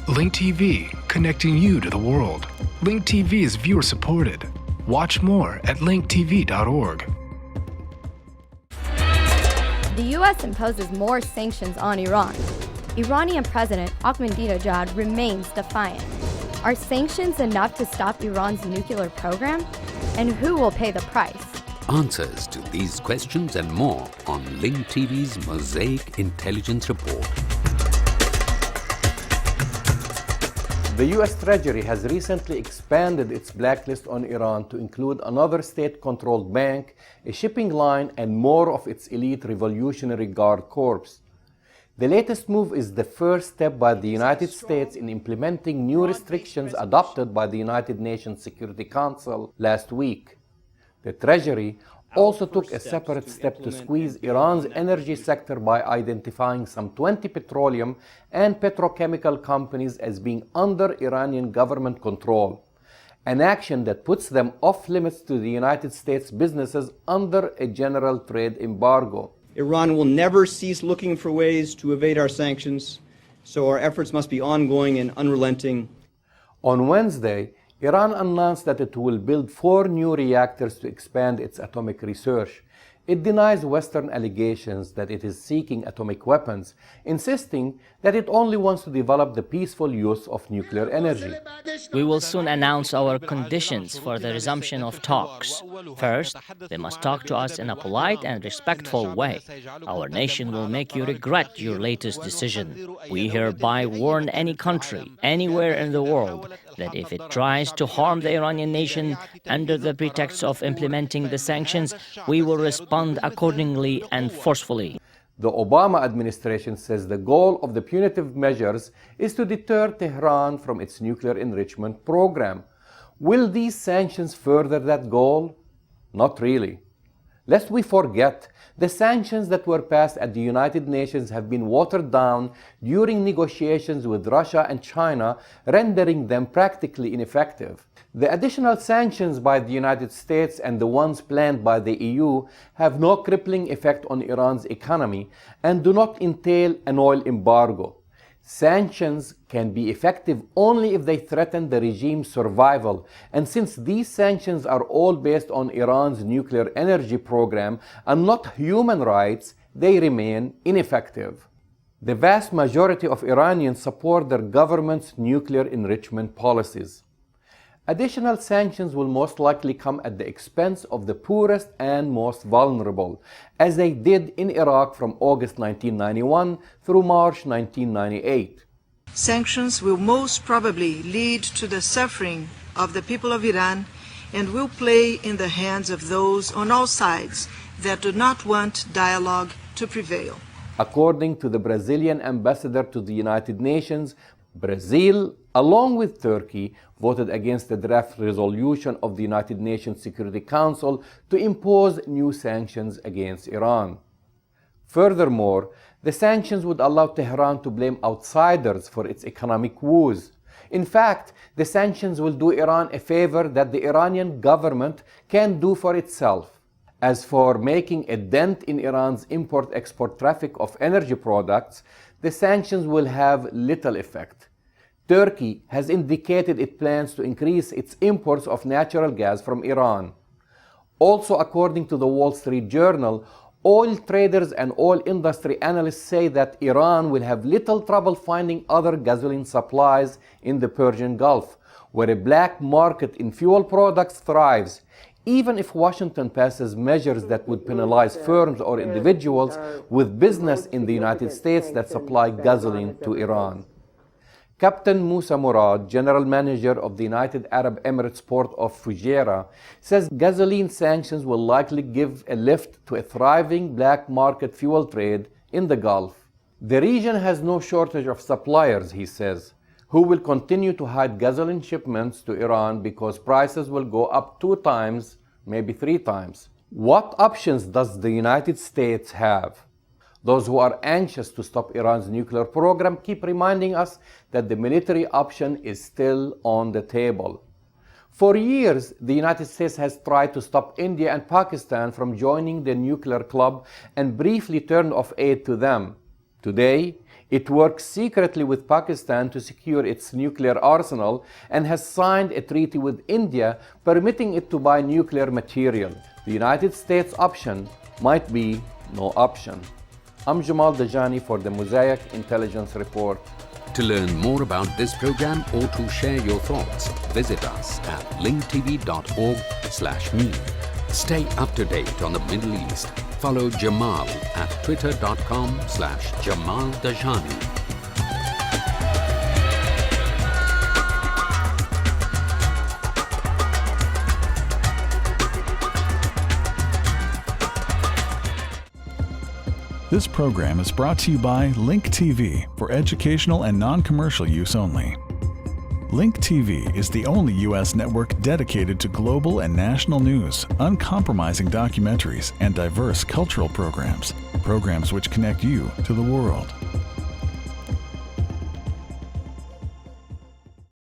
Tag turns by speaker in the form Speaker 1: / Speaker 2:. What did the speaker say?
Speaker 1: Link TV, connecting you to the world. Link TV is viewer supported. Watch more at linktv.org.
Speaker 2: The U.S. imposes more sanctions on Iran. Iranian President Ahmedinejad remains defiant. Are sanctions enough to stop Iran's nuclear program? And who will pay the price?
Speaker 3: Answers to these questions and more on Link TV's Mosaic Intelligence Report.
Speaker 4: The U.S. Treasury has recently expanded its blacklist on Iran to include another state-controlled bank, a shipping line, and more of its elite Revolutionary Guard Corps. The latest move is the first step by the United States in implementing new restrictions adopted by the United Nations Security Council last week. The Treasury also took a separate step to squeeze Iran's energy sector by identifying some 20 petroleum and petrochemical companies as being under Iranian government control, an action that puts them off limits to the United States businesses under a general trade embargo.
Speaker 5: Iran will never cease looking for ways to evade our sanctions, so our efforts must be ongoing and unrelenting.
Speaker 4: On Wednesday, Iran announced that it will build 4 new reactors to expand its atomic research. It denies Western allegations that it is seeking atomic weapons, insisting that it only wants to develop the peaceful use of nuclear energy.
Speaker 6: We will soon announce our conditions for the resumption of talks. First, they must talk to us in a polite and respectful way. Our nation will make you regret your latest decision. We hereby warn any country, anywhere in the world, that if it tries to harm the Iranian nation under the pretext of implementing the sanctions, we will respond accordingly and forcefully.
Speaker 4: The Obama administration says the goal of the punitive measures is to deter Tehran from its nuclear enrichment program. Will these sanctions further that goal? Not really. Lest we forget, the sanctions that were passed at the United Nations have been watered down during negotiations with Russia and China, rendering them practically ineffective. The additional sanctions by the United States and the ones planned by the EU have no crippling effect on Iran's economy and do not entail an oil embargo. Sanctions can be effective only if they threaten the regime's survival, and since these sanctions are all based on Iran's nuclear energy program and not human rights, they remain ineffective. The vast majority of Iranians support their government's nuclear enrichment policies. Additional sanctions will most likely come at the expense of the poorest and most vulnerable, as they did in Iraq from August 1991 through March 1998.
Speaker 7: Sanctions will most probably lead to the suffering of the people of Iran and will play in the hands of those on all sides that do not want dialogue to prevail.
Speaker 4: According to the Brazilian ambassador to the United Nations, Brazil, along with Turkey, voted against the draft resolution of the United Nations Security Council to impose new sanctions against Iran. Furthermore, the sanctions would allow Tehran to blame outsiders for its economic woes. In fact, the sanctions will do Iran a favor that the Iranian government can do for itself. As for making a dent in Iran's import-export traffic of energy products, the sanctions will have little effect. Turkey has indicated it plans to increase its imports of natural gas from Iran. Also, according to the Wall Street Journal, oil traders and oil industry analysts say that Iran will have little trouble finding other gasoline supplies in the Persian Gulf, where a black market in fuel products thrives, even if Washington passes measures that would penalize firms or individuals with business in the United States that supply gasoline to Iran. Captain Musa Murad, General Manager of the United Arab Emirates port of Fujairah, says gasoline sanctions will likely give a lift to a thriving black market fuel trade in the Gulf. The region has no shortage of suppliers, he says, who will continue to hide gasoline shipments to Iran because prices will go up 2 times, maybe 3 times. What options does the United States have? Those who are anxious to stop Iran's nuclear program keep reminding us that the military option is still on the table. For years, the United States has tried to stop India and Pakistan from joining the nuclear club and briefly turned off aid to them. Today, It works secretly with Pakistan to secure its nuclear arsenal and has signed a treaty with India permitting it to buy nuclear material. The United States option might be no option. I'm Jamal Dajani for the Mosaic Intelligence Report.
Speaker 3: To learn more about this program or to share your thoughts, visit us at linktv.org/me. Stay up to date on the Middle East. Follow Jamal at twitter.com/Jamal Dajani.
Speaker 8: This program is brought to you by Link TV for educational and non-commercial use only. Link TV is the only U.S. network dedicated to global and national news, uncompromising documentaries, and diverse cultural programs. Programs which connect you to the world.